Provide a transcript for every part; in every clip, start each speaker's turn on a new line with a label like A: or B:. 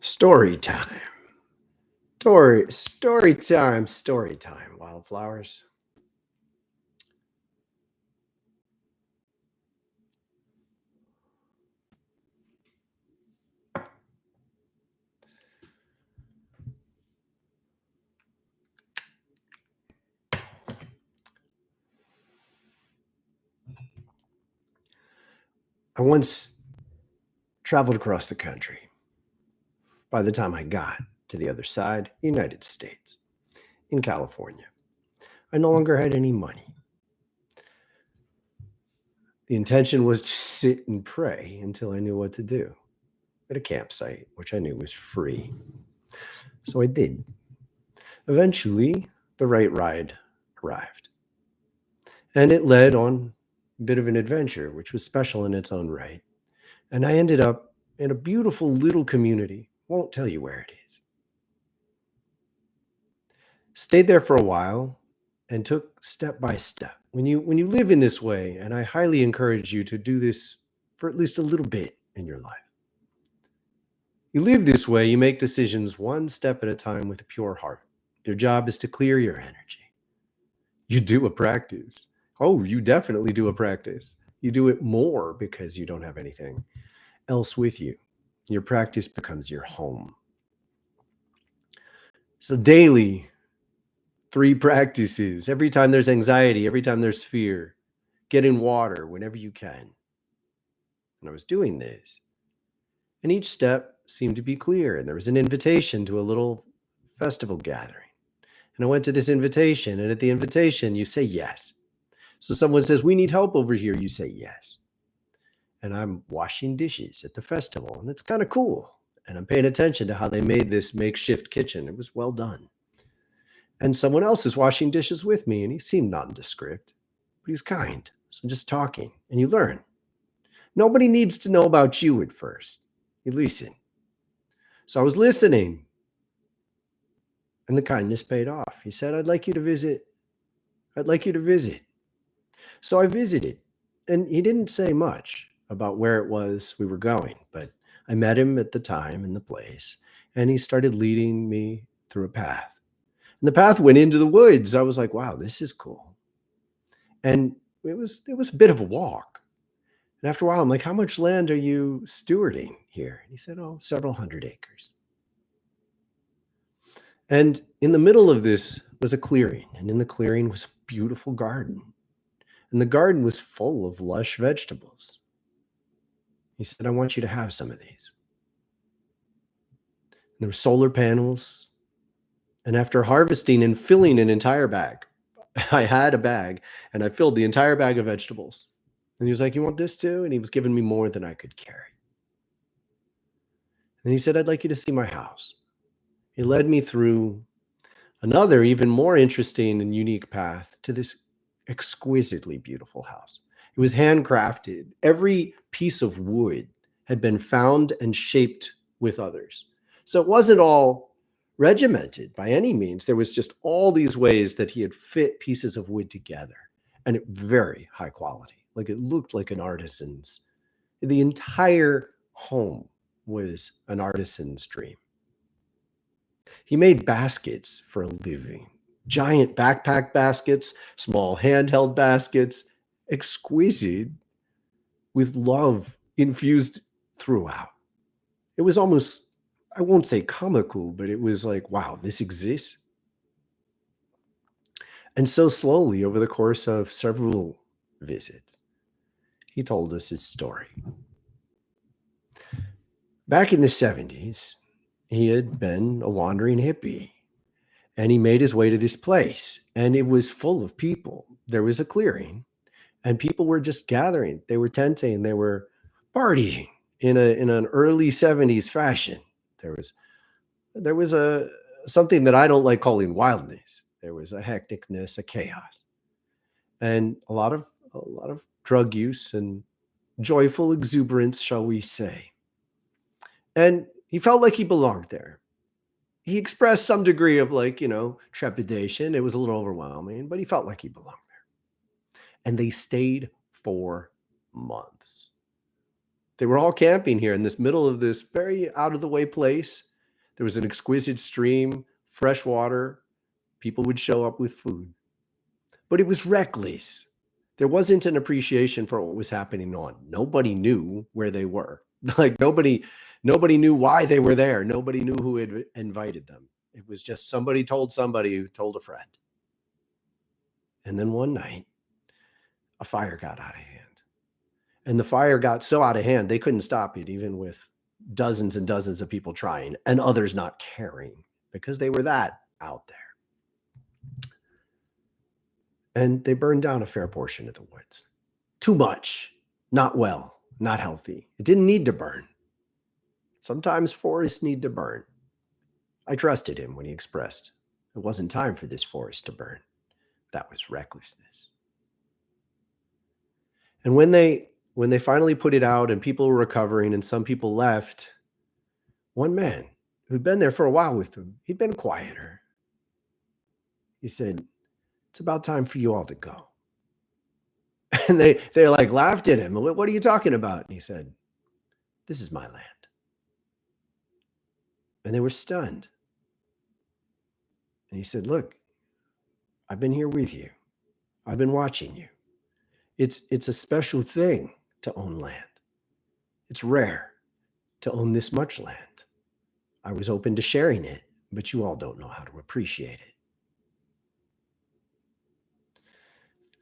A: Story time. Story time, wildflowers. I once traveled across the country. By the time I got to the other side, United States, in California, I no longer had any money. The intention was to sit and pray until I knew what to do at a campsite, which I knew was free. So I did. Eventually, the right ride arrived. And it led on a bit of an adventure, which was special in its own right. And I ended up in a beautiful little community. Won't tell you where it is. Stayed there for a while and took step by step. When you live in this way, and I highly encourage you to do this for at least a little bit in your life. You live this way, you make decisions one step at a time with a pure heart. Your job is to clear your energy. You do a practice. Oh, you definitely do a practice. You do it more because you don't have anything else with you. Your practice becomes your home. So daily, 3 practices. Every time there's anxiety, every time there's fear, get in water whenever you can. And I was doing this. And each step seemed to be clear. And there was an invitation to a little festival gathering. And I went to this invitation. And at the invitation, you say yes. So someone says, we need help over here. You say yes. And I'm washing dishes at the festival. And it's kind of cool. And I'm paying attention to how they made this makeshift kitchen. It was well done. And someone else is washing dishes with me, and he seemed nondescript, but he's kind. So I'm just talking, and you learn. Nobody needs to know about you at first. You listen. So I was listening, and the kindness paid off. He said, I'd like you to visit. I'd like you to visit. So I visited, and he didn't say much about where it was we were going, but I met him at the time and the place, and he started leading me through a path. And the path went into the woods. I was like, wow, this is cool. And it was a bit of a walk. And after a while, I'm like, how much land are you stewarding here? And he said, oh, several hundred acres. And in the middle of this was a clearing. And in the clearing was a beautiful garden. And the garden was full of lush vegetables. He said, I want you to have some of these. And there were solar panels. And after harvesting and filling an entire bag, I had a bag and I filled the entire bag of vegetables. And he was like, you want this too? And he was giving me more than I could carry. And he said, I'd like you to see my house. He led me through another, even more interesting and unique path to this exquisitely beautiful house. It was handcrafted. Every piece of wood had been found and shaped with others. So it wasn't all regimented by any means. There was just all these ways that he had fit pieces of wood together, and it very high quality. Like it looked like an artisan's. The entire home was an artisan's dream. He made baskets for a living, giant backpack baskets, small handheld baskets, exquisite with love infused throughout. It was almost, I won't say comical, but it was like, wow, this exists. And so slowly, over the course of several visits, he told us his story. Back in the 70s, he had been a wandering hippie, and he made his way to this place, and it was full of people. There was a clearing, and people were just gathering. They were tenting, they were partying in an early 70s fashion. There was a something that I don't like calling wildness. There was a hecticness, a chaos, and a lot of drug use and joyful exuberance, shall we say. And he felt like he belonged there. He expressed some degree of trepidation. It was a little overwhelming, but he felt like he belonged there. And they stayed for months. They were all camping here in this middle of this very out of the way place. There was an exquisite stream, fresh water. People would show up with food. But it was reckless. There wasn't an appreciation for what was happening on. Nobody knew where they were. Like nobody knew why they were there. Nobody knew who had invited them. It was just somebody told somebody who told a friend. And then one night, a fire got out of hand. And the fire got so out of hand, they couldn't stop it, even with dozens and dozens of people trying and others not caring, because they were that out there. And they burned down a fair portion of the woods. Too much, not well, not healthy. It didn't need to burn. Sometimes forests need to burn. I trusted him when he expressed it wasn't time for this forest to burn. That was recklessness. And when they finally put it out and people were recovering and some people left, one man who'd been there for a while with them, he'd been quieter. He said, "It's about time for you all to go." And they like laughed at him. "What are you talking about?" And he said, "This is my land." And they were stunned. And he said, "Look, I've been here with you. I've been watching you. It's a special thing to own land. It's rare to own this much land. I was open to sharing it, but you all don't know how to appreciate it."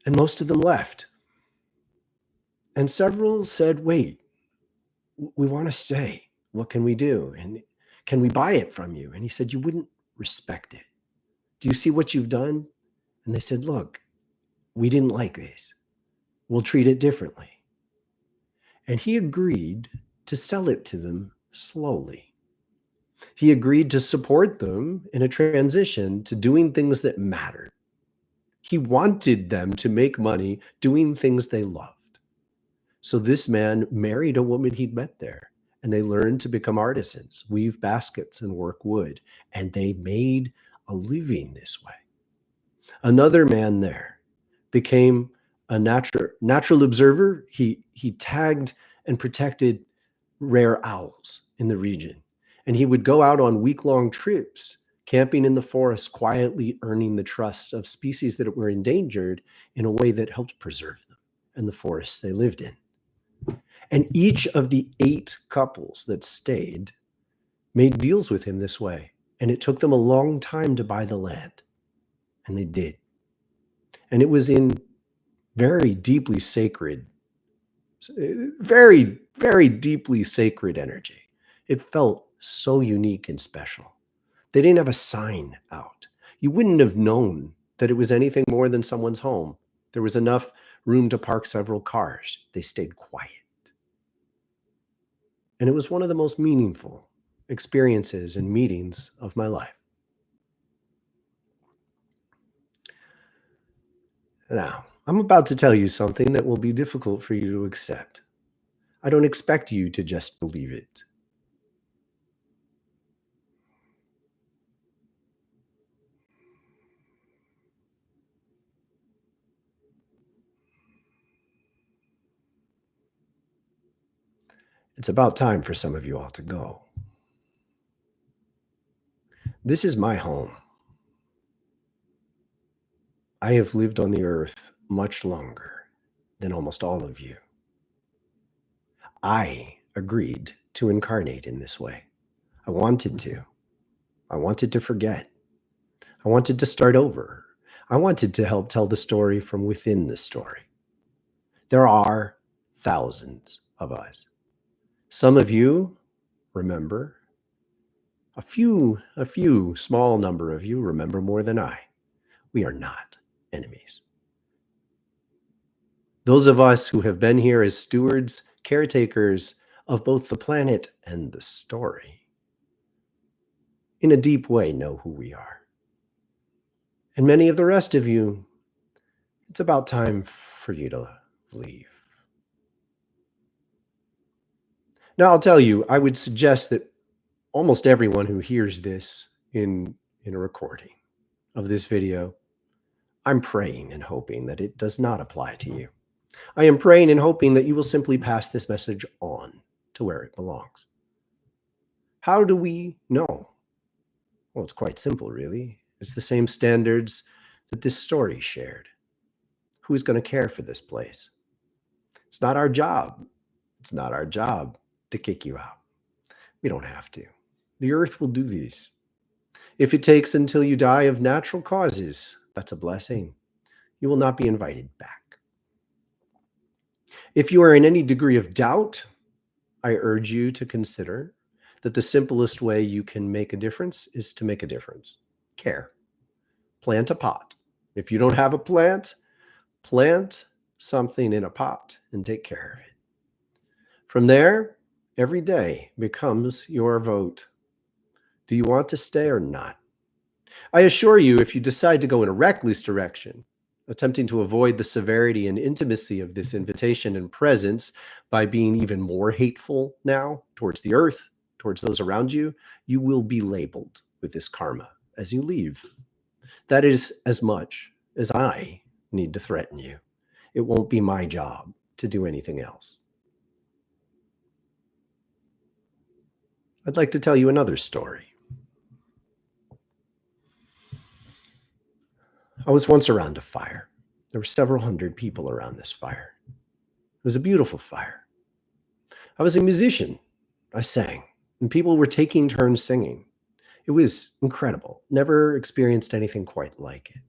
A: And most of them left. And several said, "Wait, we want to stay. What can we do? And can we buy it from you?" And he said, "You wouldn't respect it. Do you see what you've done?" And they said, "Look, we didn't like this. We'll treat it differently." And he agreed to sell it to them slowly. He agreed to support them in a transition to doing things that mattered. He wanted them to make money doing things they loved. So this man married a woman he'd met there, and they learned to become artisans, weave baskets and work wood, and they made a living this way. Another man there became a natural observer. He tagged and protected rare owls in the region, and he would go out on week-long trips, camping in the forest, quietly earning the trust of species that were endangered in a way that helped preserve them and the forests they lived in. And each of the 8 couples that stayed made deals with him this way, and it took them a long time to buy the land, and they did. And it was in very deeply sacred, very, very deeply sacred energy. It felt so unique and special. They didn't have a sign out. You wouldn't have known that it was anything more than someone's home. There was enough room to park several cars. They stayed quiet. And it was one of the most meaningful experiences and meetings of my life. Now, I'm about to tell you something that will be difficult for you to accept. I don't expect you to just believe it. It's about time for some of you all to go. This is my home. I have lived on the earth much longer than almost all of you. I agreed to incarnate in this way. I wanted to. I wanted to forget. I wanted to start over. I wanted to help tell the story from within the story. There are thousands of us. Some of you remember. A few small number of you remember more than I. We are not enemies. Those of us who have been here as stewards, caretakers of both the planet and the story, in a deep way know who we are. And many of the rest of you, it's about time for you to leave. Now, I'll tell you, I would suggest that almost everyone who hears this in a recording of this video, I'm praying and hoping that it does not apply to you. I am praying and hoping that you will simply pass this message on to where it belongs. How do we know Well, it's quite simple, really. It's the same standards that this story shared. Who's going to care for this place? It's not our job. It's not our job to kick you out. We don't have to. The earth will do these. If it takes until you die of natural causes, that's a blessing. You will not be invited back. If you are in any degree of doubt, I urge you to consider that the simplest way you can make a difference is to make a difference. Care. Plant a pot. If you don't have a plant, plant something in a pot and take care of it. From there, every day becomes your vote. Do you want to stay or not? I assure you, if you decide to go in a reckless direction, attempting to avoid the severity and intimacy of this invitation and presence by being even more hateful now towards the earth, towards those around you, you will be labeled with this karma as you leave. That is as much as I need to threaten you. It won't be my job to do anything else. I'd like to tell you another story. I was once around a fire. There were several hundred people around this fire. It was a beautiful fire. I was a musician. I sang, and people were taking turns singing. It was incredible. Never experienced anything quite like it.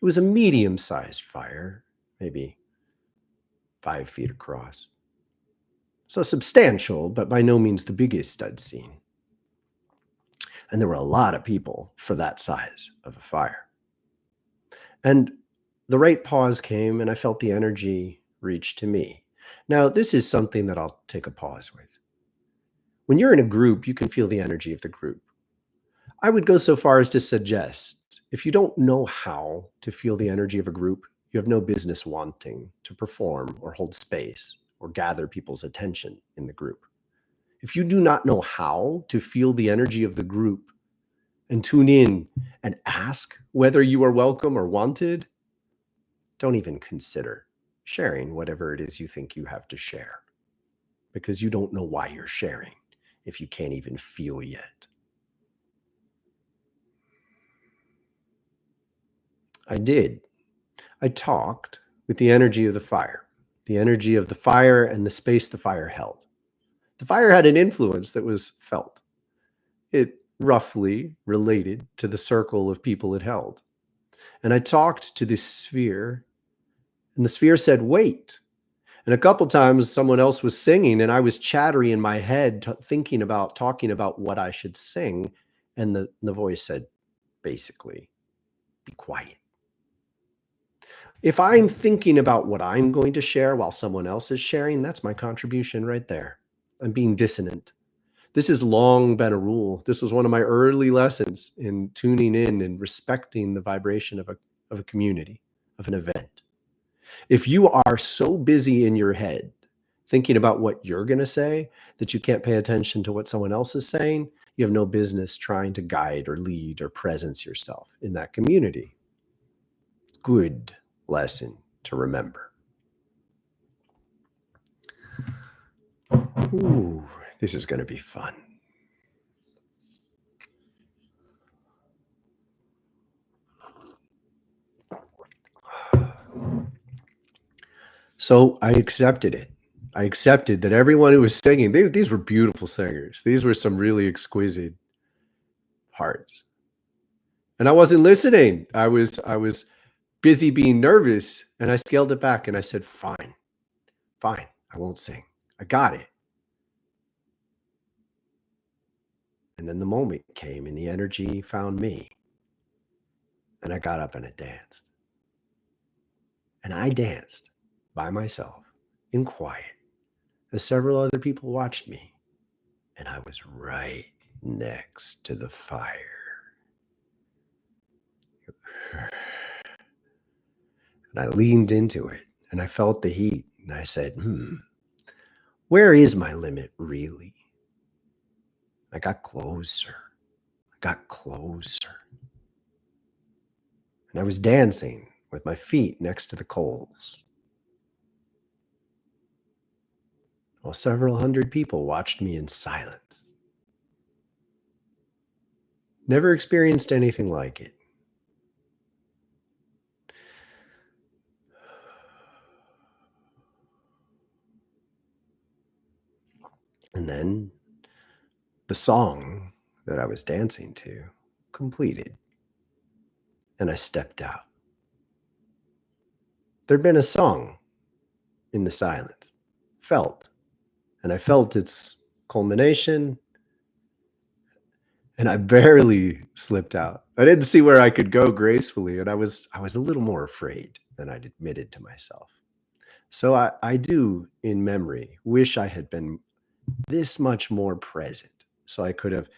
A: It was a medium-sized fire, maybe 5 feet across. So substantial, but by no means the biggest I'd seen. And there were a lot of people for that size of a fire. And the right pause came, and I felt the energy reach to me. Now, this is something that I'll take a pause with. When you're in a group, you can feel the energy of the group. I would go so far as to suggest, if you don't know how to feel the energy of a group, you have no business wanting to perform or hold space or gather people's attention in the group. If you do not know how to feel the energy of the group and tune in and ask whether you are welcome or wanted, don't even consider sharing whatever it is you think you have to share, because you don't know why you're sharing if you can't even feel yet. I did. I talked with the energy of the fire and the space the fire held. The fire had an influence that was felt. It roughly related to the circle of people it held. And I talked to this sphere, and the sphere said, wait. And a couple times someone else was singing, and I was chattery in my head, talking about what I should sing. And the voice said, basically, be quiet. If I'm thinking about what I'm going to share while someone else is sharing, that's my contribution right there. I'm being dissonant. This has long been a rule. This was one of my early lessons in tuning in and respecting the vibration of a community, of an event. If you are so busy in your head thinking about what you're going to say that you can't pay attention to what someone else is saying, you have no business trying to guide or lead or presence yourself in that community. Good lesson to remember. Ooh, this is going to be fun. So I accepted it. I accepted that everyone who was singing, these were beautiful singers. These were some really exquisite hearts. And I wasn't listening. I was busy being nervous, and I scaled it back and I said, fine, I won't sing. I got it. And then the moment came and the energy found me. And I got up and I danced. And I danced by myself in quiet as several other people watched me. And I was right next to the fire. And I leaned into it and I felt the heat. And I said, where is my limit really? I got closer. And I was dancing with my feet next to the coals, while several hundred people watched me in silence. Never experienced anything like it. And then the song that I was dancing to completed, and I stepped out. There'd been a song in the silence, and I felt its culmination, and I barely slipped out. I didn't see where I could go gracefully, and I was a little more afraid than I'd admitted to myself. So I do, in memory, wish I had been this much more present, so I could have.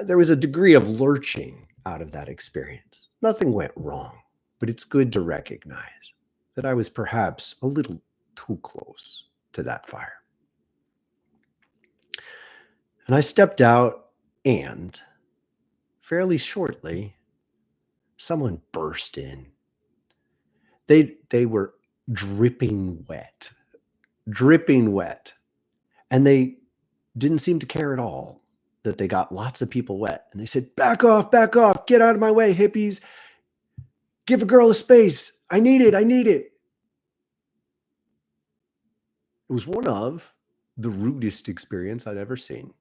A: There was a degree of lurching out of that experience. Nothing went wrong, but it's good to recognize that I was perhaps a little too close to that fire. And I stepped out, and fairly shortly, someone burst in. They were dripping wet, and they didn't seem to care at all that they got lots of people wet. And they said, back off, get out of my way, hippies. Give a girl a space. I need it. It was one of the rudest experience I'd ever seen.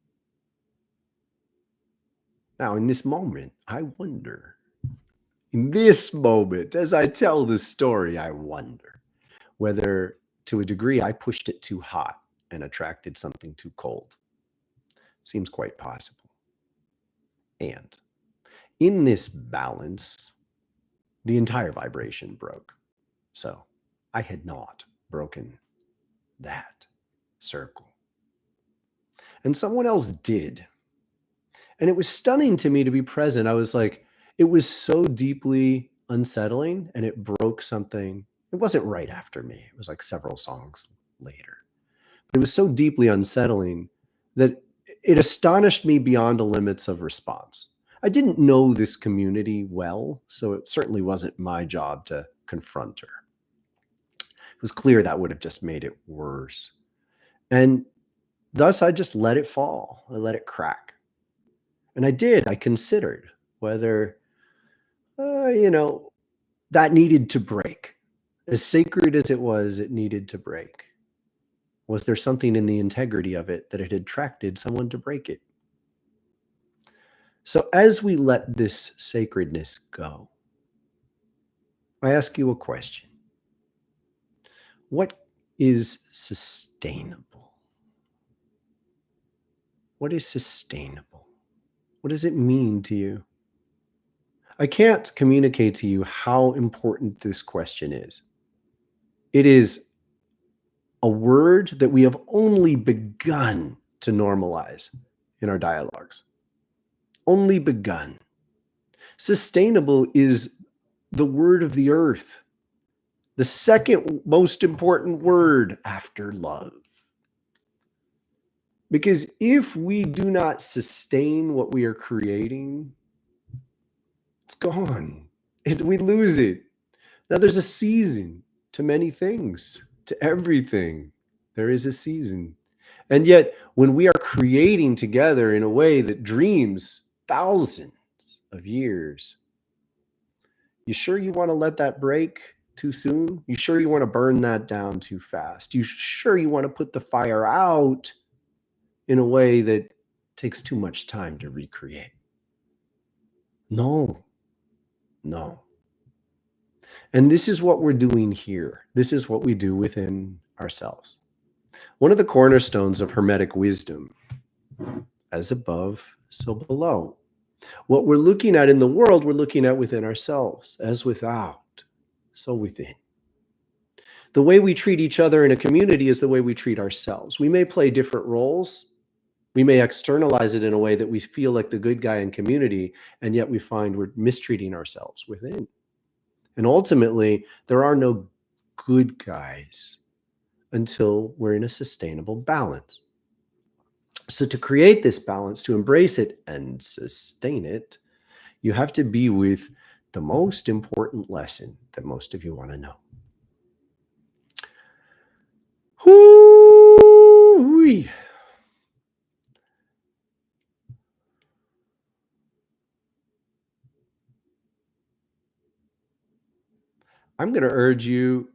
A: Now, in this moment, I wonder, as I tell this story, I wonder whether, to a degree, I pushed it too hot and attracted something too cold. Seems quite possible. And in this balance, the entire vibration broke. So I had not broken that circle. And someone else did. And it was stunning to me to be present. I was like, it was so deeply unsettling, and it broke something. It wasn't right after me. It was like several songs later. It was so deeply unsettling that it astonished me beyond the limits of response. I didn't know this community well, so it certainly wasn't my job to confront her. It was clear that would have just made it worse. And thus, I just let it fall. I let it crack. And I did. I considered whether, that needed to break. As sacred as it was, it needed to break. Was there something in the integrity of it that it had attracted someone to break it? So as we let this sacredness go, I ask you a question. What is sustainable? What is sustainable? What does it mean to you? I can't communicate to you how important this question is. It is a word that we have only begun to normalize in our dialogues. Only begun. Sustainable is the word of the earth, the second most important word after love. Because if we do not sustain what we are creating, it's gone. We lose it. Now, there's a season to many things, to everything. There is a season. And yet, when we are creating together in a way that dreams thousands of years, you sure you want to let that break too soon? You sure you want to burn that down too fast? You sure you want to put the fire out in a way that takes too much time to recreate? No. And this is what we're doing here. This is what we do within ourselves. One of the cornerstones of Hermetic wisdom, as above, so below. What we're looking at in the world, we're looking at within ourselves, as without, so within. The way we treat each other in a community is the way we treat ourselves. We may play different roles. We may externalize it in a way that we feel like the good guy in community, and yet we find we're mistreating ourselves within. And ultimately, there are no good guys until we're in a sustainable balance. So to create this balance, to embrace it and sustain it, you have to be with the most important lesson that most of you want to know. Hoo-wee. I'm going to urge you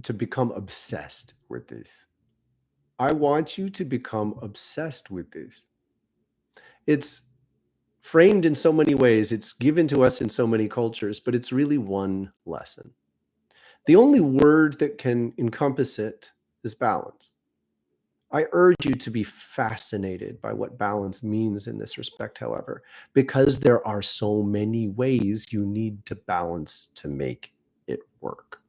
A: to become obsessed with this. I want you to become obsessed with this. It's framed in so many ways, it's given to us in so many cultures, but it's really one lesson. The only word that can encompass it is balance. I urge you to be fascinated by what balance means in this respect, however, because there are so many ways you need to balance to make it work.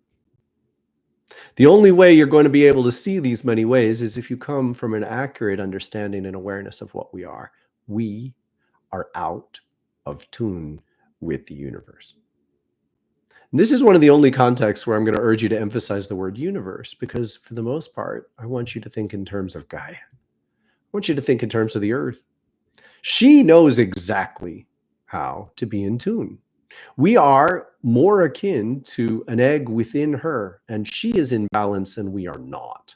A: The only way you're going to be able to see these many ways is if you come from an accurate understanding and awareness of what we are. We are out of tune with the universe. And this is one of the only contexts where I'm going to urge you to emphasize the word universe, because for the most part, I want you to think in terms of Gaia. I want you to think in terms of the earth. She knows exactly how to be in tune. We are more akin to an egg within her, and she is in balance and we are not.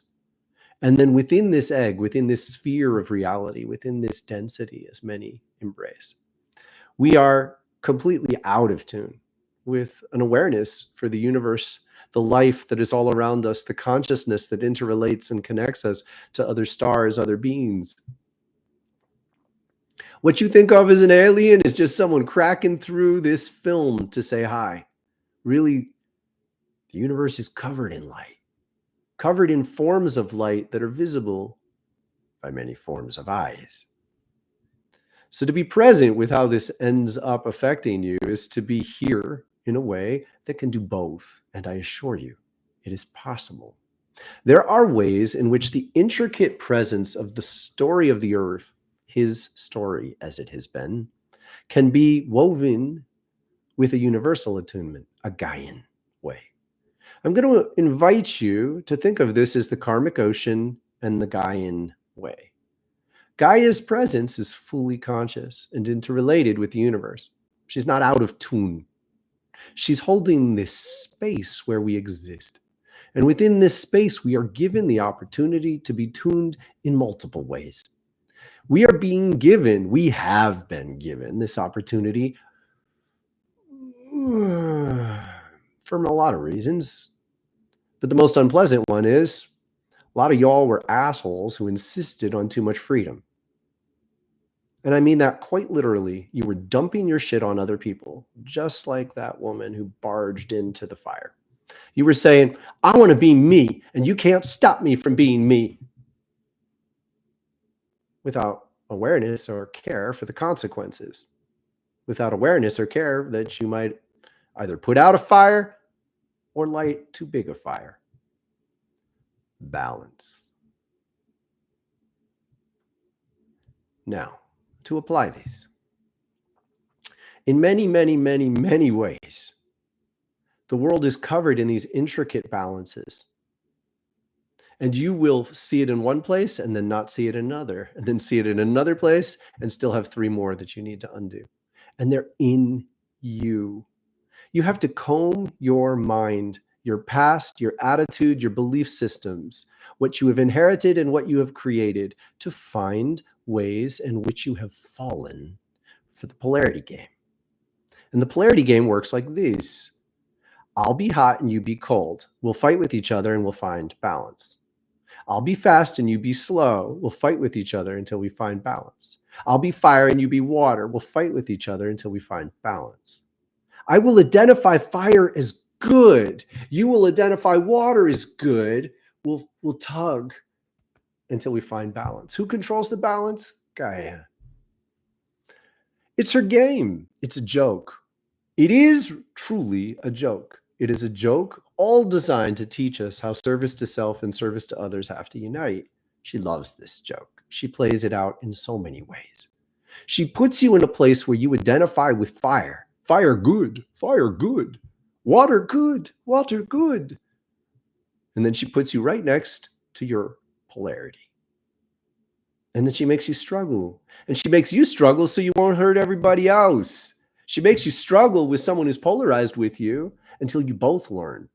A: And then within this egg, within this sphere of reality, within this density, as many embrace, we are completely out of tune with an awareness for the universe, the life that is all around us, the consciousness that interrelates and connects us to other stars, other beings. What you think of as an alien is just someone cracking through this film to say hi. Really, the universe is covered in light, covered in forms of light that are visible by many forms of eyes. So to be present with how this ends up affecting you is to be here in a way that can do both. And I assure you, it is possible. There are ways in which the intricate presence of the story of the earth, his story as it has been, can be woven with a universal attunement, a Gaian way. I'm going to invite you to think of this as the karmic ocean and the Gaian way. Gaia's presence is fully conscious and interrelated with the universe. She's not out of tune. She's holding this space where we exist. And within this space, we are given the opportunity to be tuned in multiple ways. We are being given, we have been given this opportunity for a lot of reasons. But the most unpleasant one is a lot of y'all were assholes who insisted on too much freedom. And I mean that quite literally. You were dumping your shit on other people, just like that woman who barged into the fire. You were saying, I want to be me, and you can't stop me from being me, without awareness or care for the consequences, without awareness or care that you might either put out a fire or light too big a fire. Balance. Now, to apply these. In many, many, many, many ways, the world is covered in these intricate balances. And you will see it in one place and then not see it in another, and then see it in another place and still have three more that you need to undo. And they're in you. You have to comb your mind, your past, your attitude, your belief systems, what you have inherited and what you have created, to find ways in which you have fallen for the polarity game. And the polarity game works like these. I'll be hot and you be cold. We'll fight with each other and we'll find balance. I'll be fast and you be slow. We'll fight with each other until we find balance. I'll be fire and you be water. We'll fight with each other until we find balance. I will identify fire as good. You will identify water as good. We'll tug until we find balance. Who controls the balance? Gaia. It's her game. It's a joke. It is truly a joke. It is a joke, all designed to teach us how service to self and service to others have to unite. She loves this joke. She plays it out in so many ways. She puts you in a place where you identify with fire. Fire good, water good, water good. And then she puts you right next to your polarity. And then she makes you struggle. And she makes you struggle so you won't hurt everybody else. She makes you struggle with someone who's polarized with you until you both learn.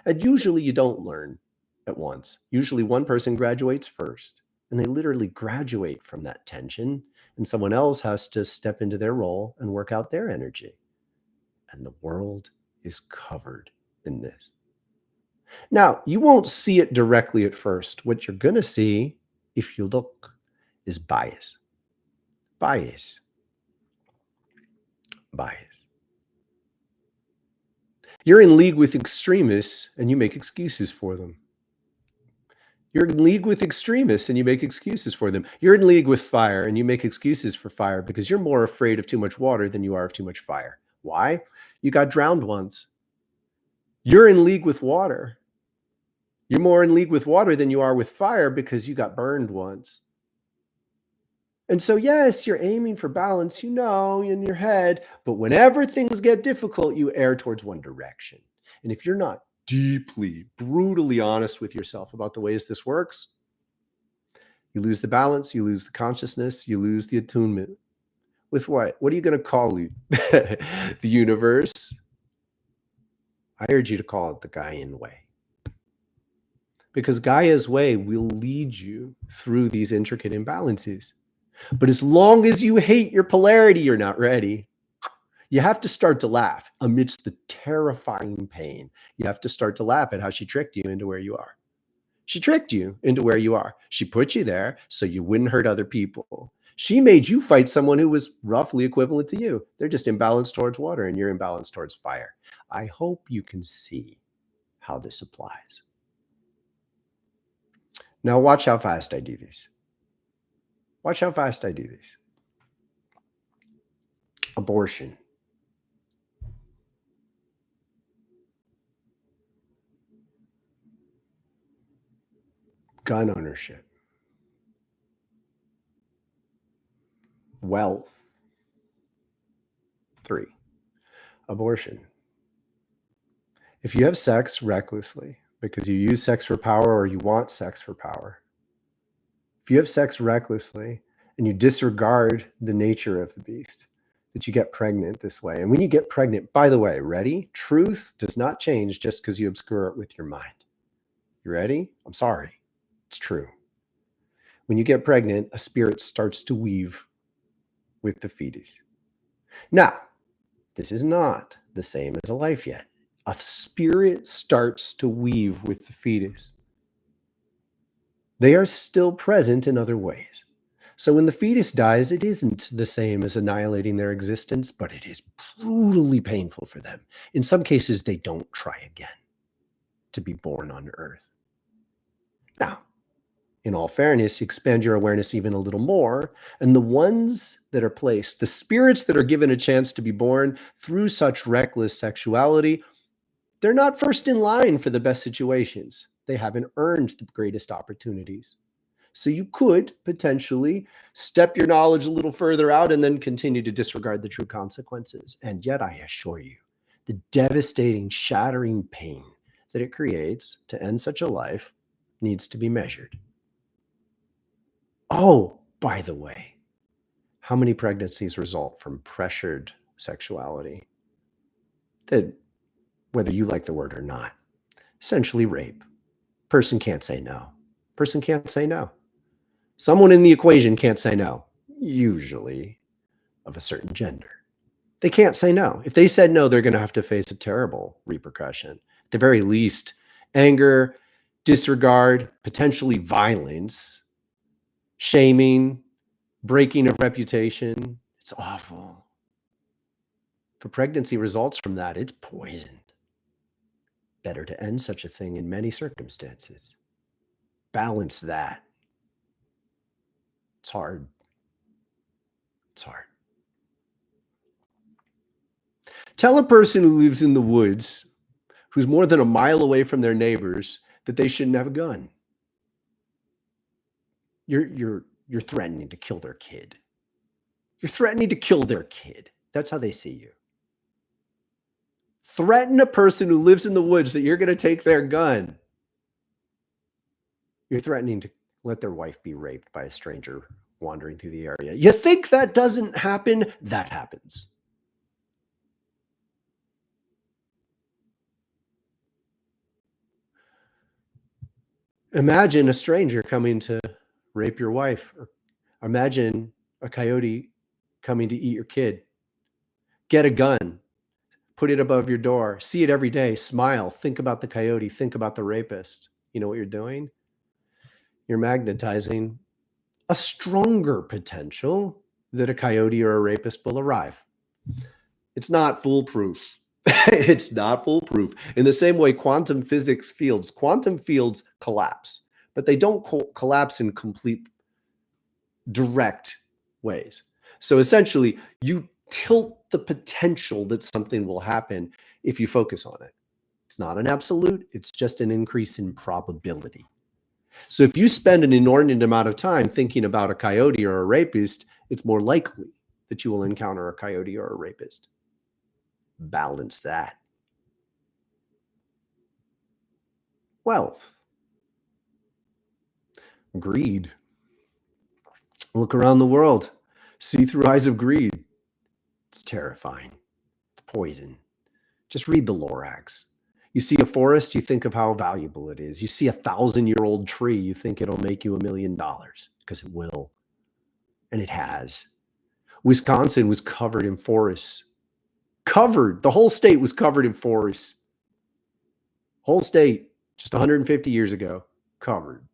A: And usually you don't learn at once. Usually one person graduates first, and they literally graduate from that tension, and someone else has to step into their role and work out their energy. And the world is covered in this. Now, you won't see it directly at first. What you're going to see, if you look, is bias. Bias. Bias. You're in league with extremists and you make excuses for them. You're in league with extremists and you make excuses for them. You're in league with fire and you make excuses for fire because you're more afraid of too much water than you are of too much fire. Why? You got drowned once. You're in league with water. You're more in league with water than you are with fire because you got burned once. And so, yes, you're aiming for balance, in your head, but whenever things get difficult, you err towards one direction. And if you're not deeply, brutally honest with yourself about the ways this works, you lose the balance, you lose the consciousness, you lose the attunement. With what? What are you going to call it? The universe? I urge you to call it the Gaian way. Because Gaia's way will lead you through these intricate imbalances. But as long as you hate your polarity, you're not ready. You have to start to laugh amidst the terrifying pain. You have to start to laugh at how she tricked you into where you are. She tricked you into where you are. She put you there so you wouldn't hurt other people. She made you fight someone who was roughly equivalent to you. They're just imbalanced towards water and you're imbalanced towards fire. I hope you can see how this applies. Now watch how fast I do this. Watch how fast I do this. Abortion. Gun ownership. Wealth. 3. Abortion. If you have sex recklessly because you use sex for power or you want sex for power, if you have sex recklessly and you disregard the nature of the beast, that you get pregnant this way. And when you get pregnant, by the way, ready? Truth does not change just because you obscure it with your mind. You ready? I'm sorry. It's true. When you get pregnant, a spirit starts to weave with the fetus. Now, this is not the same as a life yet. A spirit starts to weave with the fetus. They are still present in other ways. So when the fetus dies, it isn't the same as annihilating their existence, but it is brutally painful for them. In some cases, they don't try again to be born on Earth. Now, in all fairness, expand your awareness even a little more, and the ones that are placed, the spirits that are given a chance to be born through such reckless sexuality, they're not first in line for the best situations. They haven't earned the greatest opportunities. So you could potentially step your knowledge a little further out and then continue to disregard the true consequences. And yet, I assure you, the devastating, shattering pain that it creates to end such a life needs to be measured. Oh, by the way, how many pregnancies result from pressured sexuality? That, whether you like the word or not, essentially rape. Person can't say no. Person can't say no. Someone in the equation can't say no, usually of a certain gender. They can't say no. If they said no, they're going to have to face a terrible repercussion. At the very least, anger, disregard, potentially violence, shaming, breaking of reputation. It's awful. If a pregnancy results from that, it's poisoned. Better to end such a thing in many circumstances. Balance that. It's hard. It's hard. Tell a person who lives in the woods, who's more than a mile away from their neighbors, that they shouldn't have a gun. You're threatening to kill their kid. You're threatening to kill their kid. That's how they see you. Threaten a person who lives in the woods that you're going to take their gun. You're threatening to let their wife be raped by a stranger wandering through the area. You think that doesn't happen? That happens. Imagine a stranger coming to rape your wife. Or imagine a coyote coming to eat your kid. Get a gun. Put it above your door. See it every day. Smile. Think about the coyote. Think about the rapist. You know what you're doing? You're magnetizing a stronger potential that a coyote or a rapist will arrive. It's not foolproof. It's not foolproof. In the same way, quantum fields collapse, but they don't collapse in complete direct ways. So essentially, you tilt the potential that something will happen if you focus on it. It's not an absolute, it's just an increase in probability. So if you spend an inordinate amount of time thinking about a coyote or a rapist, it's more likely that you will encounter a coyote or a rapist. Balance that. Wealth. Greed. Look around the world. See through eyes of greed. It's terrifying. It's poison. Just read the Lorax. You see a forest, you think of how valuable it is. You see a 1,000-year-old tree, you think it'll make you $1 million, because it will. And it has. Wisconsin was covered in forests. Covered. The whole state was covered in forests. Whole state, just 150 years ago, covered.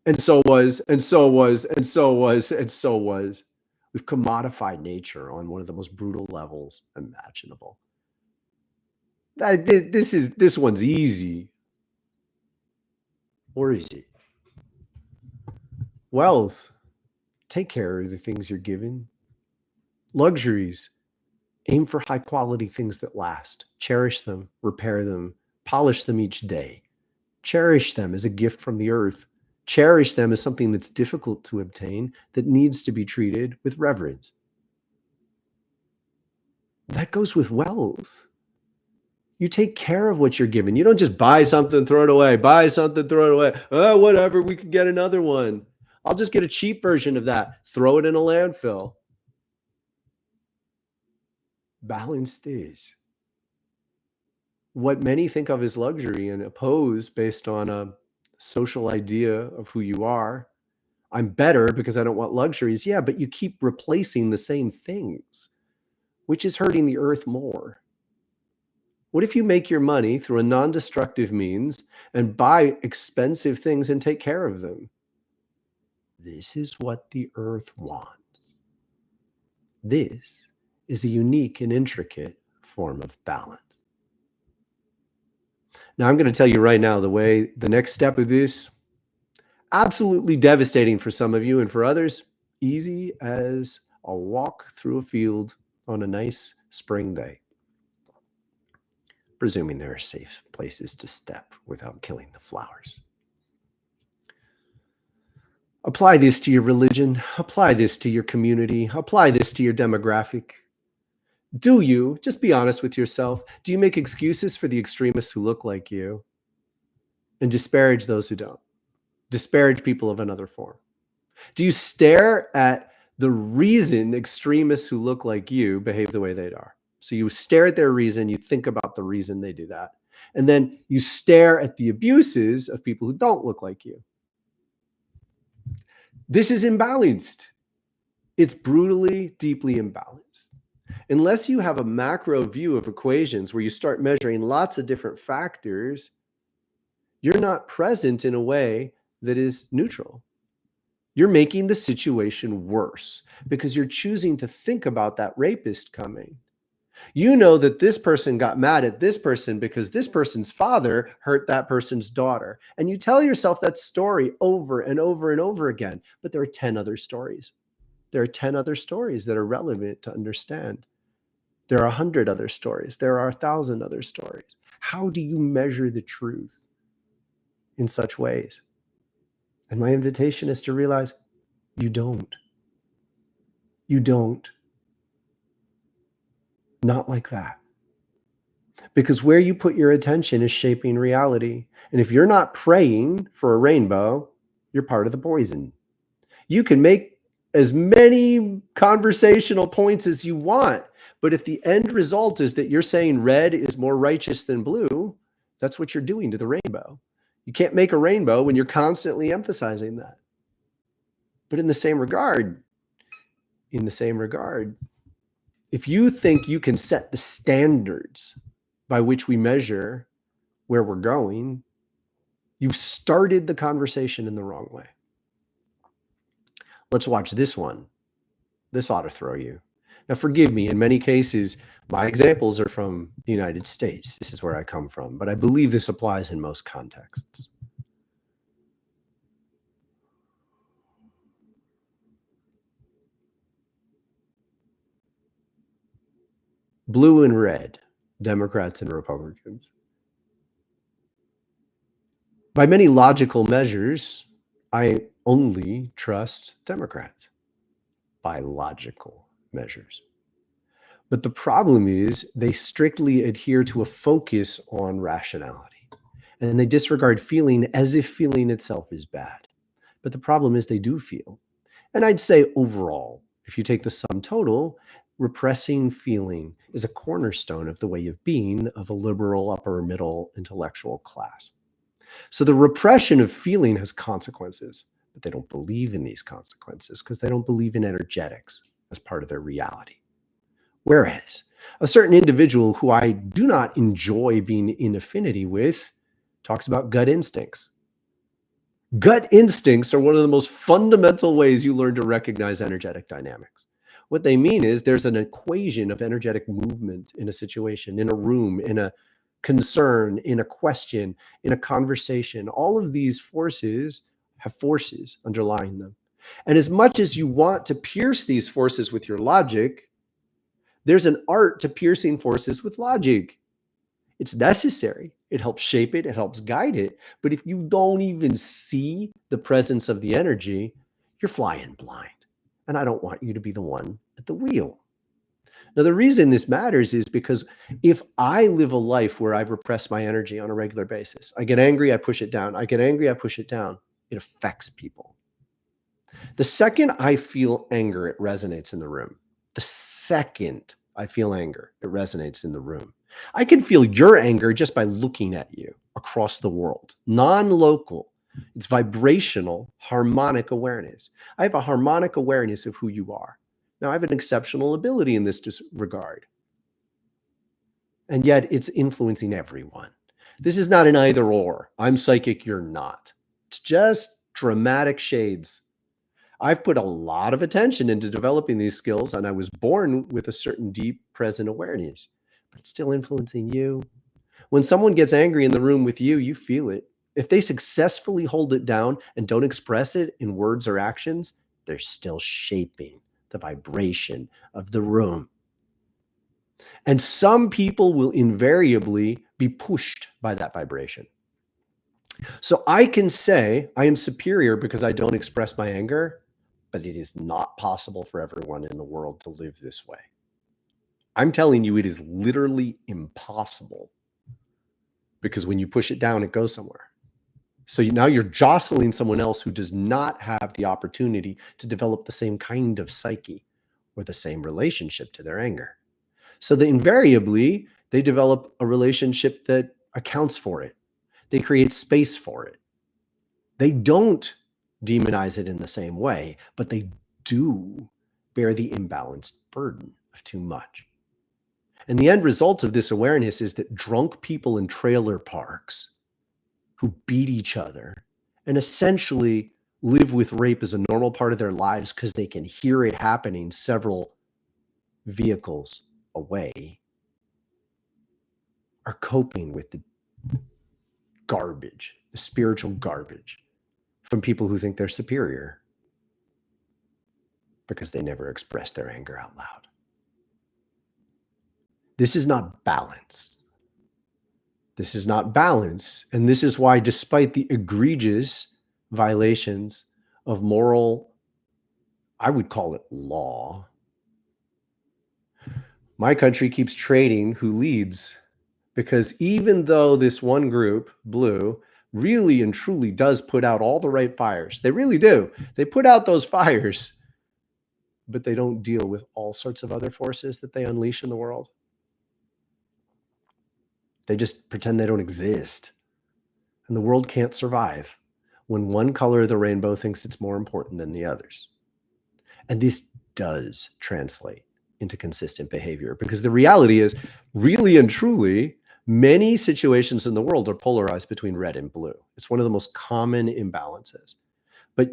A: And so was. We've commodified nature on one of the most brutal levels imaginable. This one's easy. Or is it? Wealth. Take care of the things you're given. Luxuries. Aim for high quality things that last. Cherish them, repair them, polish them each day. Cherish them as a gift from the earth. Cherish them as something that's difficult to obtain, that needs to be treated with reverence. That goes with wealth. You take care of what you're given. You don't just buy something, throw it away. Buy something, throw it away. Oh, whatever, we can get another one. I'll just get a cheap version of that. Throw it in a landfill. Balanced is what many think of as luxury and oppose based on a social idea of who you are. I'm better because I don't want luxuries. Yeah, but you keep replacing the same things, which is hurting the earth more. What if you make your money through a non-destructive means and buy expensive things and take care of them? This is what the earth wants. This is a unique and intricate form of balance. Now, I'm going to tell you right now, the next step of this, absolutely devastating for some of you, and for others, easy as a walk through a field on a nice spring day, presuming there are safe places to step without killing the flowers. Apply this to your religion. Apply this to your community. Apply this to your demographic. Do you, just be honest with yourself, do you make excuses for the extremists who look like you and disparage those who don't? Disparage people of another form? Do you stare at the reason extremists who look like you behave the way they are? So you stare at their reason, you think about the reason they do that, and then you stare at the abuses of people who don't look like you. This is imbalanced. It's brutally, deeply imbalanced. Unless you have a macro view of equations where you start measuring lots of different factors, you're not present in a way that is neutral. You're making the situation worse because you're choosing to think about that rapist coming. You know that this person got mad at this person because this person's father hurt that person's daughter. And you tell yourself that story over and over and over again. But there are 10 other stories. There are 10 other stories that are relevant to understand. There are 100 other stories. There are 1,000 other stories. How do you measure the truth in such ways? And my invitation is to realize you don't. You don't. Not like that. Because where you put your attention is shaping reality. And if you're not praying for a rainbow, you're part of the poison. You can make as many conversational points as you want, but if the end result is that you're saying red is more righteous than blue, that's what you're doing to the rainbow. You can't make a rainbow when you're constantly emphasizing that. But in the same regard, If you think you can set the standards by which we measure where we're going, you've started the conversation in the wrong way. Let's watch this one. This ought to throw you. Now, forgive me, in many cases, my examples are from the United States. This is where I come from, but I believe this applies in most contexts. Blue and red, Democrats and Republicans. By many logical measures, I only trust Democrats. By logical measures. But the problem is they strictly adhere to a focus on rationality, and they disregard feeling as if feeling itself is bad. But the problem is they do feel. And I'd say overall, if you take the sum total, repressing feeling is a cornerstone of the way of being of a liberal upper middle intellectual class. So the repression of feeling has consequences, but they don't believe in these consequences because they don't believe in energetics as part of their reality. Whereas a certain individual who I do not enjoy being in affinity with talks about gut instincts. Gut instincts are one of the most fundamental ways you learn to recognize energetic dynamics. What they mean is there's an equation of energetic movement in a situation, in a room, in a concern, in a question, in a conversation. All of these forces have forces underlying them. And as much as you want to pierce these forces with your logic, there's an art to piercing forces with logic. It's necessary. It helps shape it. It helps guide it. But if you don't even see the presence of the energy, you're flying blind. And I don't want you to be the one at the wheel. Now, the reason this matters is because if I live a life where I've repressed my energy on a regular basis, I get angry, I push it down. I get angry, I push it down. It affects people. The second I feel anger, it resonates in the room. The second I feel anger, it resonates in the room. I can feel your anger just by looking at you across the world, non-local. It's vibrational, harmonic awareness. I have a harmonic awareness of who you are. Now, I have an exceptional ability in this regard. And yet it's influencing everyone. This is not an either or. I'm psychic, you're not. It's just dramatic shades. I've put a lot of attention into developing these skills, and I was born with a certain deep present awareness, but it's still influencing you. When someone gets angry in the room with you, you feel it. If they successfully hold it down and don't express it in words or actions, they're still shaping the vibration of the room. And some people will invariably be pushed by that vibration. So I can say I am superior because I don't express my anger, but it is not possible for everyone in the world to live this way. I'm telling you, it is literally impossible because when you push it down, it goes somewhere. So now you're jostling someone else who does not have the opportunity to develop the same kind of psyche or the same relationship to their anger. So that invariably, they develop a relationship that accounts for it. They create space for it. They don't demonize it in the same way, but they do bear the imbalanced burden of too much. And the end result of this awareness is that drunk people in trailer parks who beat each other and essentially live with rape as a normal part of their lives because they can hear it happening several vehicles away are coping with the garbage, the spiritual garbage from people who think they're superior because they never express their anger out loud. This is not balance. This is not balance. And this is why, despite the egregious violations of moral, I would call it law, my country keeps trading who leads. Because even though this one group, blue, really and truly does put out all the right fires, they really do. They put out those fires, but they don't deal with all sorts of other forces that they unleash in the world. They just pretend they don't exist. And the world can't survive when one color of the rainbow thinks it's more important than the others. And this does translate into consistent behavior. Because the reality is, really and truly, many situations in the world are polarized between red and blue. It's one of the most common imbalances. But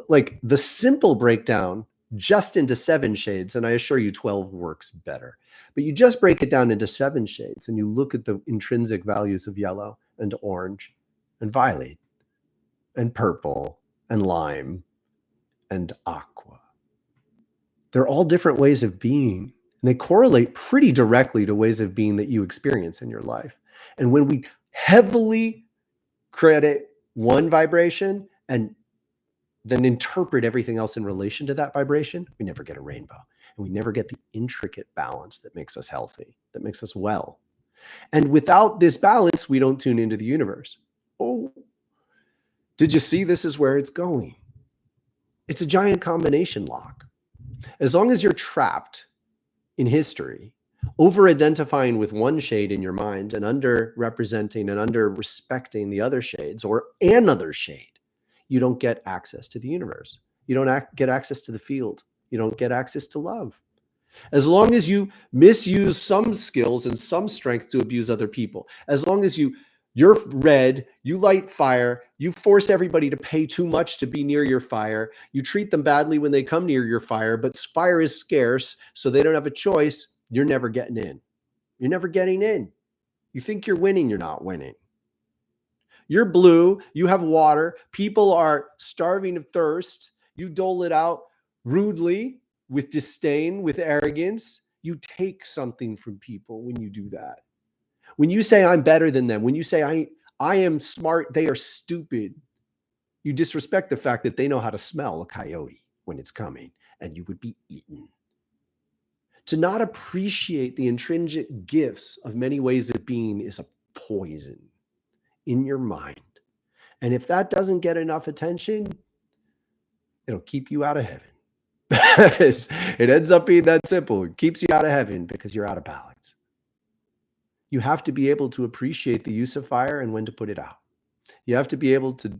A: like the simple breakdown just into 7 shades, and I assure you 12 works better, but you just break it down into 7 shades and you look at the intrinsic values of yellow and orange and violet and purple and lime and aqua. They're all different ways of being, and they correlate pretty directly to ways of being that you experience in your life. And when we heavily credit one vibration and then interpret everything else in relation to that vibration, we never get a rainbow. And we never get the intricate balance that makes us healthy, that makes us well. And without this balance, we don't tune into the universe. Oh, did you see this is where it's going? It's a giant combination lock. As long as you're trapped in history, over-identifying with one shade in your mind and under-representing and under-respecting the other shades or another shade, you don't get access to the universe. You don't get access to the field. You don't get access to love. As long as you misuse some skills and some strength to abuse other people, as long as you're red, you light fire, you force everybody to pay too much to be near your fire, you treat them badly when they come near your fire, but fire is scarce, so they don't have a choice, you're never getting in. You're never getting in. You think you're winning, you're not winning. You're blue, you have water, people are starving of thirst, you dole it out rudely, with disdain, with arrogance. You take something from people when you do that. When you say I'm better than them, when you say I am smart, they are stupid, you disrespect the fact that they know how to smell a coyote when it's coming, and you would be eaten. To not appreciate the intrinsic gifts of many ways of being is a poison in your mind. And if that doesn't get enough attention, it'll keep you out of heaven. It ends up being that simple. It keeps you out of heaven because you're out of balance. You have to be able to appreciate the use of fire and when to put it out. You have to be able to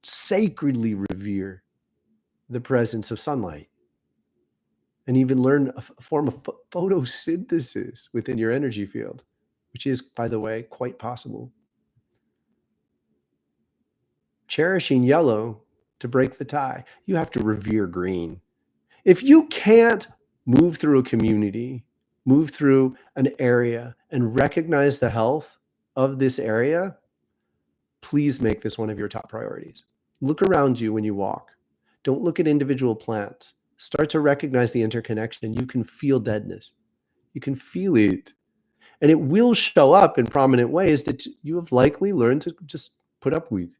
A: sacredly revere the presence of sunlight and even learn a form of photosynthesis within your energy field, which is, by the way, quite possible. Cherishing yellow to break the tie, you have to revere green. If you can't move through a community, move through an area, and recognize the health of this area, please make this one of your top priorities. Look around you when you walk. Don't look at individual plants. Start to recognize the interconnection. You can feel deadness. You can feel it. And it will show up in prominent ways that you have likely learned to just put up with.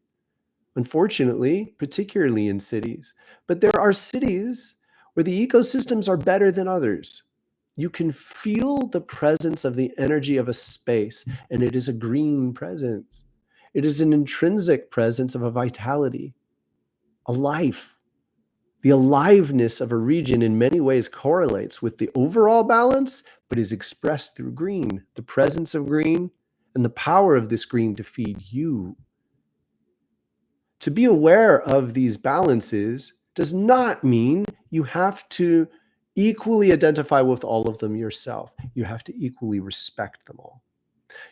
A: Unfortunately, particularly in cities. But there are cities where the ecosystems are better than others. You can feel the presence of the energy of a space, and it is a green presence. It is an intrinsic presence of a vitality, a life. The aliveness of a region in many ways correlates with the overall balance, but is expressed through green, the presence of green, and the power of this green to feed you. To be aware of these balances does not mean you have to equally identify with all of them yourself. You have to equally respect them all.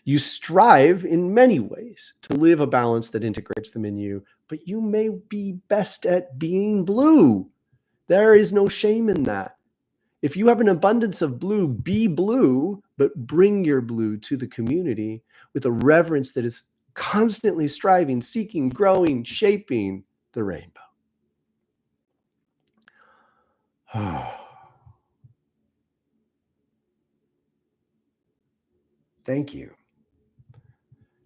A: You strive in many ways to live a balance that integrates them in you, but you may be best at being blue. There is no shame in that. If you have an abundance of blue, be blue, but bring your blue to the community with a reverence that is constantly striving, seeking, growing, shaping the rainbow. Thank you.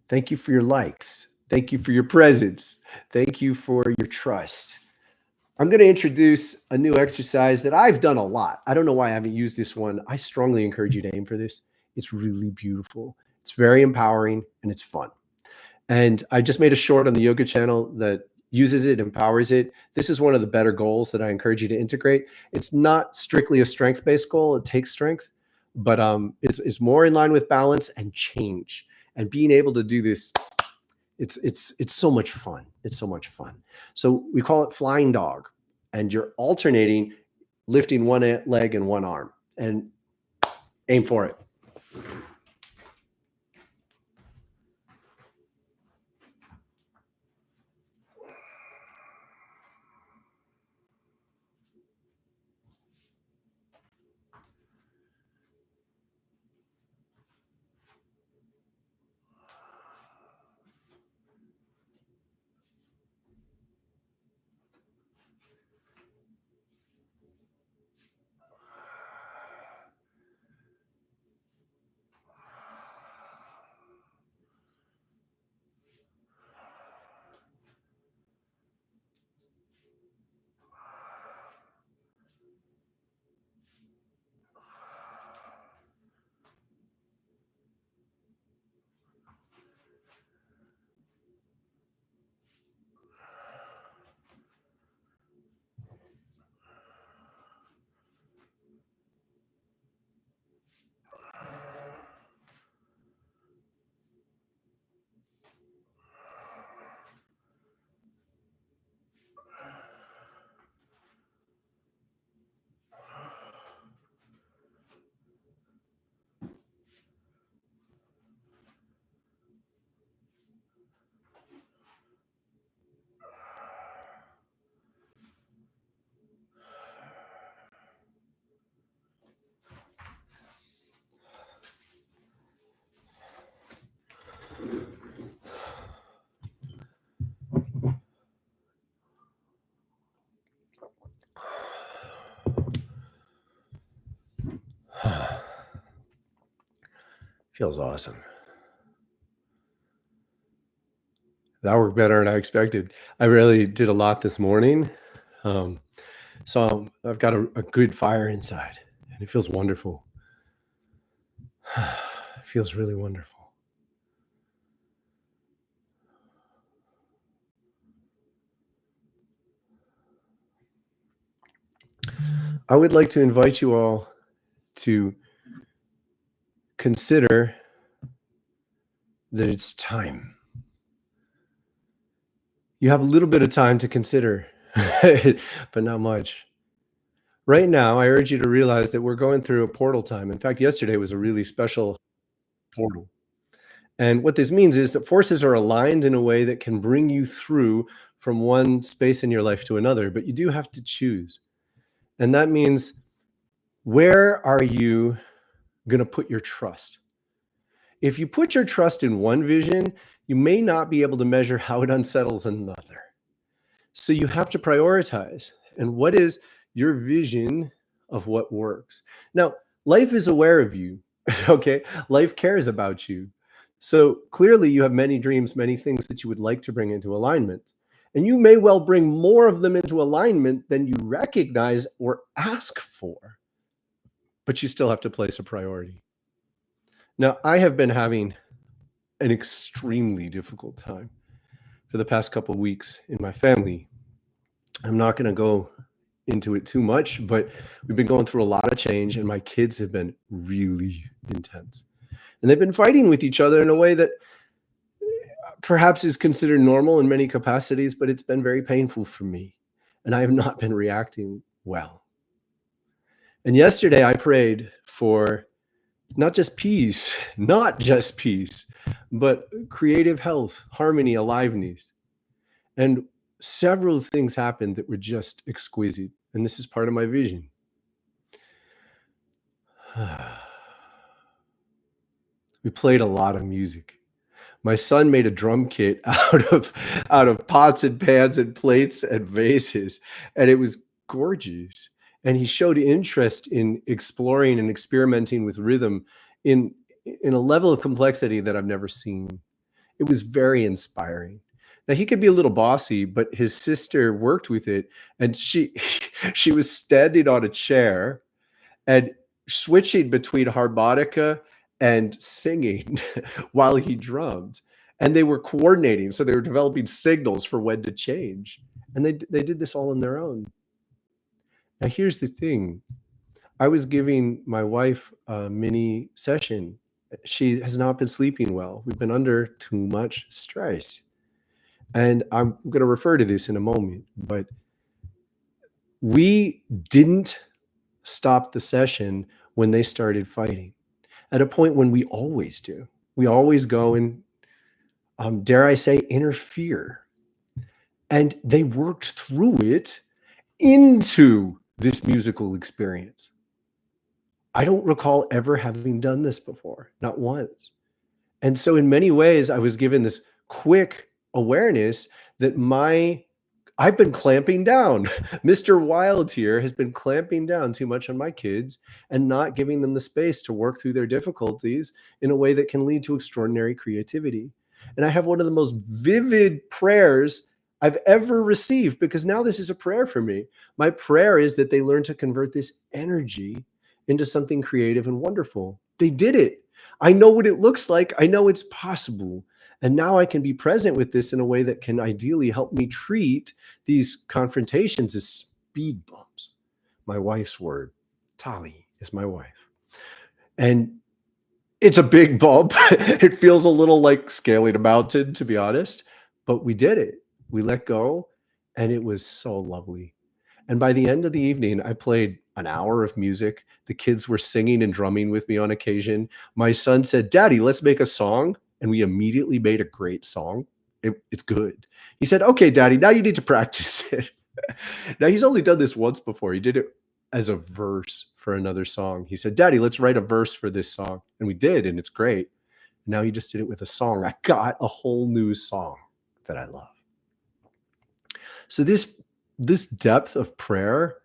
A: Thank you for your likes. Thank you for your presence. Thank you for your trust. I'm going to introduce a new exercise that I've done a lot. I don't know why I haven't used this one. I strongly encourage you to aim for this. It's really beautiful. It's very empowering and it's fun. And I just made a short on the yoga channel that uses it, empowers it. This is one of the better goals that I encourage you to integrate. It's not strictly a strength-based goal. It takes strength, but it's more in line with balance and change. And being able to do this, it's so much fun. It's so much fun. So we call it flying dog, and you're alternating lifting one leg and one arm, and aim for it. Feels awesome. That worked better than I expected. I really did a lot this morning. So I've got a good fire inside, and it feels wonderful. It feels really wonderful. I would like to invite you all to consider that it's time. You have a little bit of time to consider, but not much. Right now, I urge you to realize that we're going through a portal time. In fact, yesterday was a really special portal. And what this means is that forces are aligned in a way that can bring you through from one space in your life to another, but you do have to choose. And that means, where are you going to put your trust? If you put your trust in one vision, you may not be able to measure how it unsettles another. So you have to prioritize. And what is your vision of what works? Now, life is aware of you, okay? Life cares about you. So clearly, you have many dreams, many things that you would like to bring into alignment. And you may well bring more of them into alignment than you recognize or ask for, but you still have to place a priority. Now, I have been having an extremely difficult time for the past couple of weeks in my family. I'm not going to go into it too much, but we've been going through a lot of change, and my kids have been really intense. And they've been fighting with each other in a way that perhaps is considered normal in many capacities, but it's been very painful for me. And I have not been reacting well. And yesterday I prayed for not just peace, but creative health, harmony, aliveness. And several things happened that were just exquisite. And this is part of my vision. We played a lot of music. My son made a drum kit out of pots and pans and plates and vases, and it was gorgeous. And he showed interest in exploring and experimenting with rhythm in in a level of complexity that I've never seen. It was very inspiring. Now he could be a little bossy, but his sister worked with it, and she she was standing on a chair and switching between harmonica and singing while he drummed. And they were coordinating, so they were developing signals for when to change. And they did this all on their own. Now here's the thing. I was giving my wife a mini session. She has not been sleeping well. We've been under too much stress. And I'm going to refer to this in a moment, but we didn't stopped the session when they started fighting, at a point when we always do. We always go and, dare I say, interfere. And they worked through it into this musical experience. I don't recall ever having done this before, not once. And so in many ways, I was given this quick awareness that I've been clamping down. Mr. Wild here has been clamping down too much on my kids and not giving them the space to work through their difficulties in a way that can lead to extraordinary creativity. And I have one of the most vivid prayers I've ever received, because now this is a prayer for me. My prayer is that they learn to convert this energy into something creative and wonderful. They did it. I know what it looks like. I know it's possible. And now I can be present with this in a way that can ideally help me treat these confrontations as speed bumps. My wife's word. Tali is my wife. And it's a big bump. It feels a little like scaling a mountain, to be honest, but we did it. We let go, and it was so lovely. And by the end of the evening, I played an hour of music. The kids were singing and drumming with me on occasion. My son said, "Daddy, let's make a song." And we immediately made a great song. It's good. He said, "Okay, Daddy, now you need to practice it." Now, he's only done this once before. He did it as a verse for another song. He said, "Daddy, let's write a verse for this song." And we did, and it's great. Now he just did it with a song. I got a whole new song that I love. So this depth of prayer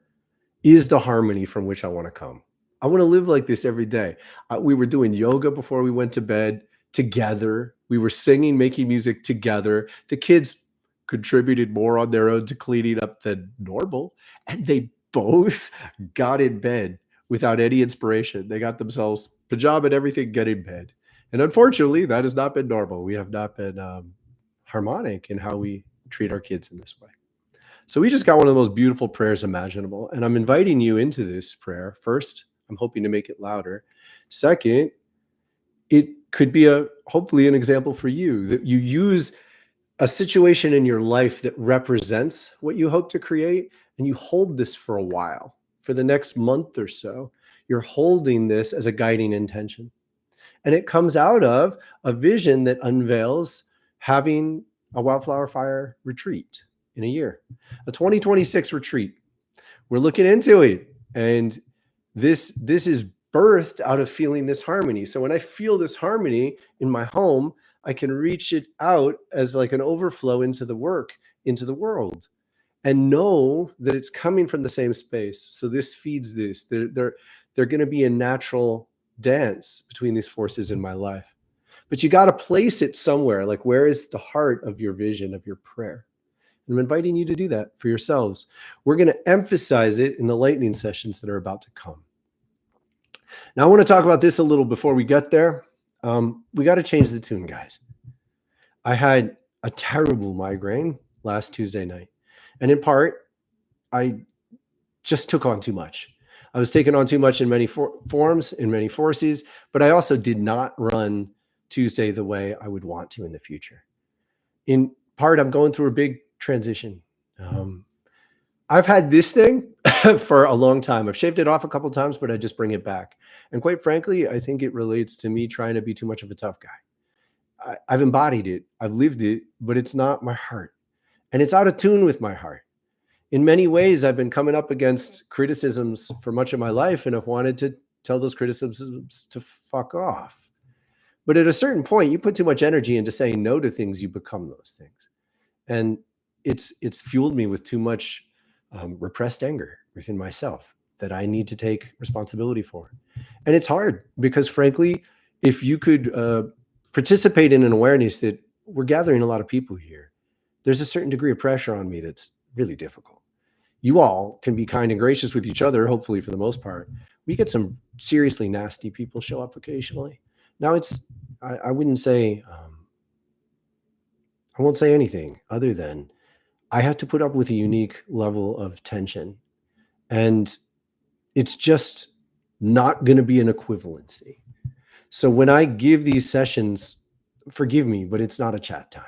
A: is the harmony from which I want to come. I want to live like this every day. We were doing yoga before we went to bed together. We were singing, making music together. The kids contributed more on their own to cleaning up than normal. And they both got in bed without any inspiration. They got themselves pajama and everything, get in bed. And unfortunately, that has not been normal. We have not been harmonic in how we treat our kids in this way. So we just got one of the most beautiful prayers imaginable. And I'm inviting you into this prayer. First, I'm hoping to make it louder. Second, it could be hopefully an example for you, that you use a situation in your life that represents what you hope to create, and you hold this for a while. For the next month or so, you're holding this as a guiding intention. And it comes out of a vision that unveils having a wildflower fire retreat in a year, a 2026 retreat. We're looking into it. And this is birthed out of feeling this harmony. So when I feel this harmony in my home, I can reach it out as like an overflow into the world, and know that it's coming from the same space. So this feeds this. They're going to be a natural dance between these forces in my life. But you got to place it somewhere. Like, where is the heart of your vision, of your prayer? I'm inviting you to do that for yourselves. We're going to emphasize it in the lightning sessions that are about to come. Now, I want to talk about this a little before we get there. We got to change the tune, guys. I had a terrible migraine last Tuesday night. And in part, I just took on too much. I was taking on too much in many forms, in many forces, but I also did not run Tuesday the way I would want to in the future. In part, I'm going through a big transition. I've had this thing for a long time. I've shaved it off a couple of times, but I just bring it back. And quite frankly, I think it relates to me trying to be too much of a tough guy. I've embodied it. I've lived it, but it's not my heart. And it's out of tune with my heart. In many ways, I've been coming up against criticisms for much of my life, and I've wanted to tell those criticisms to fuck off. But at a certain point, you put too much energy into saying no to things, you become those things. And it's fueled me with too much repressed anger within myself that I need to take responsibility for. And it's hard because, frankly, if you could participate in an awareness that we're gathering a lot of people here, there's a certain degree of pressure on me that's really difficult. You all can be kind and gracious with each other, hopefully for the most part. We get some seriously nasty people show up occasionally. Now I wouldn't say, I won't say anything other than I have to put up with a unique level of tension. And it's just not going to be an equivalency. So when I give these sessions, forgive me, but it's not a chat time.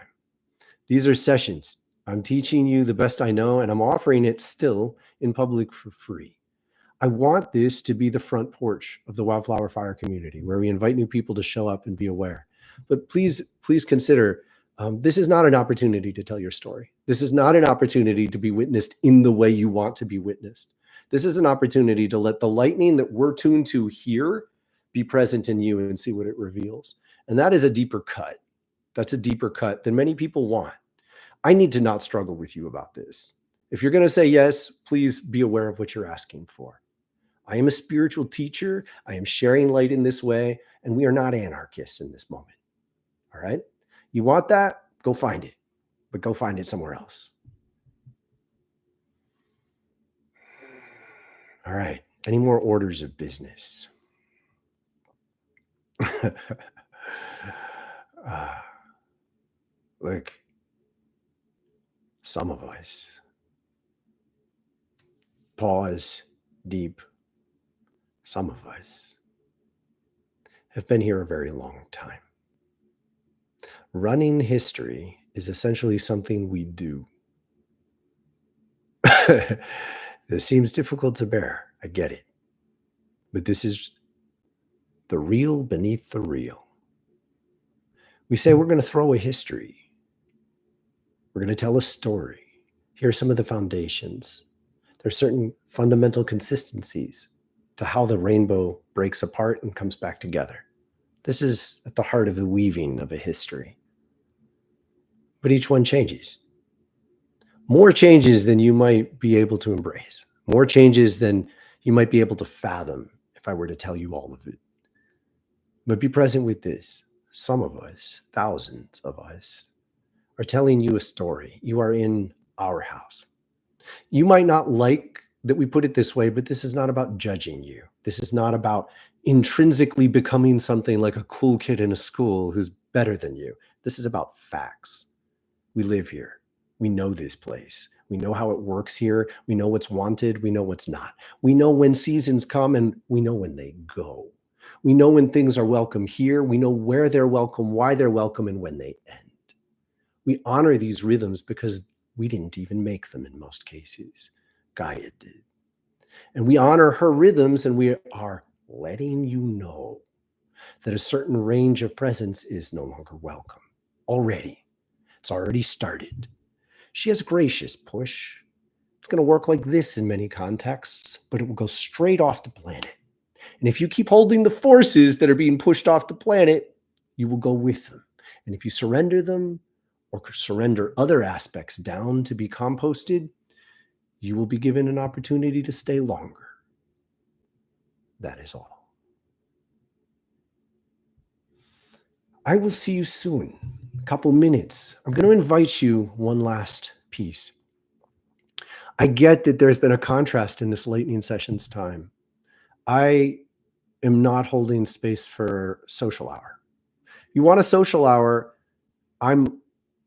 A: These are sessions. I'm teaching you the best I know, and I'm offering it still in public for free. I want this to be the front porch of the Wildflower Fire community, where we invite new people to show up and be aware. But please consider, this is not an opportunity to tell your story. This is not an opportunity to be witnessed in the way you want to be witnessed. This is an opportunity to let the lightning that we're tuned to here be present in you and see what it reveals. And that is a deeper cut. That's a deeper cut than many people want. I need to not struggle with you about this. If you're going to say yes, please be aware of what you're asking for. I am a spiritual teacher. I am sharing light in this way, and we are not anarchists in this moment. All right? You want that? Go find it, but go find it somewhere else. All right. Any more orders of business? Look, some of us pause deep. Some of us have been here a very long time. Running history is essentially something we do. This seems difficult to bear. I get it. But this is the real beneath the real. We say we're going to throw a history. We're going to tell a story. Here are some of the foundations. There are certain fundamental consistencies to how the rainbow breaks apart and comes back together. This is at the heart of the weaving of a history. But each one changes. More changes than you might be able to embrace. More changes than you might be able to fathom if I were to tell you all of it. But be present with this. Some of us, thousands of us, are telling you a story. You are in our house. You might not like that we put it this way, but this is not about judging you. This is not about intrinsically becoming something like a cool kid in a school who's better than you. This is about facts. We live here. We know this place. We know how it works here. We know what's wanted. We know what's not. We know when seasons come and we know when they go. We know when things are welcome here. We know where they're welcome, why they're welcome, and when they end. We honor these rhythms because we didn't even make them in most cases. Gaia did. And we honor her rhythms, and we are letting you know that a certain range of presence is no longer welcome. Already. It's already started. She has a gracious push. It's going to work like this in many contexts, but it will go straight off the planet. And if you keep holding the forces that are being pushed off the planet, you will go with them. And if you surrender them or surrender other aspects down to be composted, you will be given an opportunity to stay longer. That is all. I will see you soon. A couple minutes. I'm going to invite you one last piece. I get that there's been a contrast in this lightning session's time. I am not holding space for social hour. You want a social hour, I'm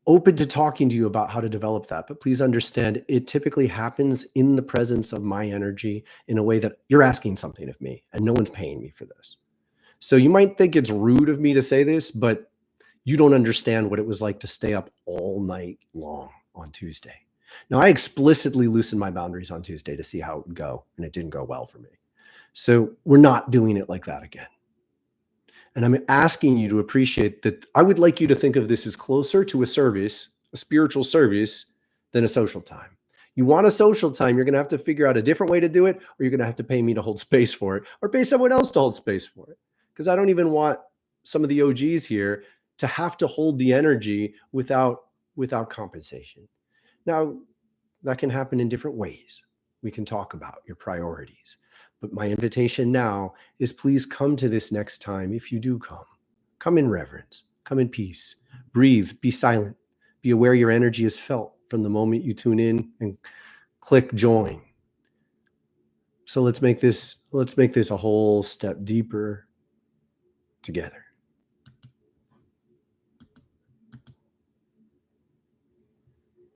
A: open to talking to you about how to develop that, but please understand it typically happens in the presence of my energy in a way that you're asking something of me and no one's paying me for this. So you might think it's rude of me to say this, but you don't understand what it was like to stay up all night long on Tuesday. Now, I explicitly loosened my boundaries on Tuesday to see how it would go, and it didn't go well for me. So we're not doing it like that again. And I'm asking you to appreciate that. I would like you to think of this as closer to a service, a spiritual service, than a social time. You want a social time, you're going to have to figure out a different way to do it, or you're going to have to pay me to hold space for it, or pay someone else to hold space for it. Because I don't even want some of the OGs here to have to hold the energy without compensation. Now, that can happen in different ways. We can talk about your priorities. But my invitation now is please come to this next time if you do come. Come in reverence. Come in peace. Breathe. Be silent. Be aware your energy is felt from the moment you tune in and click join. So let's make this a whole step deeper together.